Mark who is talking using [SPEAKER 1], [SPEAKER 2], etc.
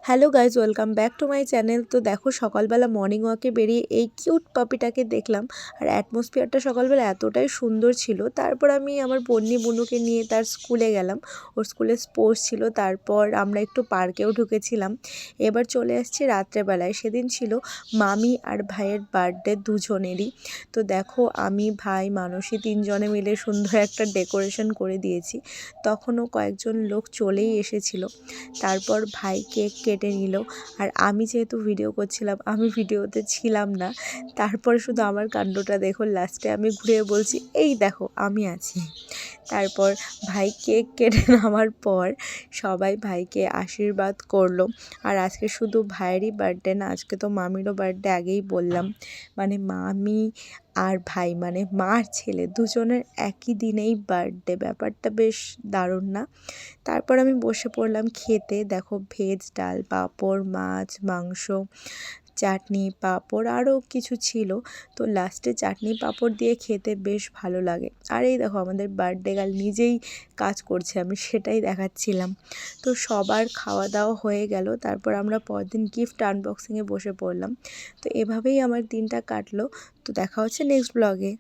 [SPEAKER 1] Hello guys, welcome back to my channel. তো দেখো, সকালবেলা মর্নিং ওয়াকে বেরিয়ে এই কিউট পাপিটাকে দেখলাম। আর অ্যাটমসফিয়ারটা সকালবেলা এতটাই সুন্দর ছিল। তারপর আমি আমার বন্নি বুনুকে নিয়ে তার স্কুলে গেলাম। ওর স্কুলে স্পোর্টস ছিল। তারপর আমরা একটু পার্কেও ঢুকেছিলাম। এবার চলে আসছি রাত্রেবেলায়। সেদিন ছিল মামি আর ভাইয়ের বার্থডে দুজনেরই। তো দেখো, আমি ভাই মানসী তিনজনে মিলে সুন্দর একটা ডেকোরেশন করে দিয়েছি। তখনও কয়েকজন লোক চলেই এসেছিল। তারপর ভাই কেক কেটে নিল। আর আমি যেহেতু ভিডিও করছিলাম, আমি ভিডিওতে ছিলাম না। তারপরে শুধু আমার কাণ্ডটা দেখো, লাস্টে আমি ঘুরে বলছি, এই দেখো আমি আছি। তারপর ভাই কেক কেটে নামার পর সবাই ভাইকে আশীর্বাদ করলো। আর আজকে শুধু ভাইয়েরই বার্থডে না, আজকে তো মামিরও বার্থডে, আগেই বললাম। মানে মামি আর ভাই, মানে মার ছেলে, দুজনের একই দিনেই বার্থডে। ব্যাপারটা বেশ দারুণ না? তারপর আমি বসে পড়লাম খেতে। দেখো, ভেজ, ডাল, পাঁপড়, মাছ, মাংস, চাটনি, পাঁপড়, আরও কিছু ছিল। তো লাস্টে চাটনি পাঁপড় দিয়ে খেতে বেশ ভালো লাগে। আর এই দেখো, আমাদের বার্থডে গার্ল নিজেই কাজ করছে, আমি সেটাই দেখাচ্ছিলাম। তো সবার খাওয়া দাওয়া হয়ে গেল। তারপর আমরা পরদিন গিফট আনবক্সিংয়ে বসে পড়লাম। তো এভাবেই আমার দিনটা কাটলো। তো দেখা হচ্ছে নেক্সট ব্লগে।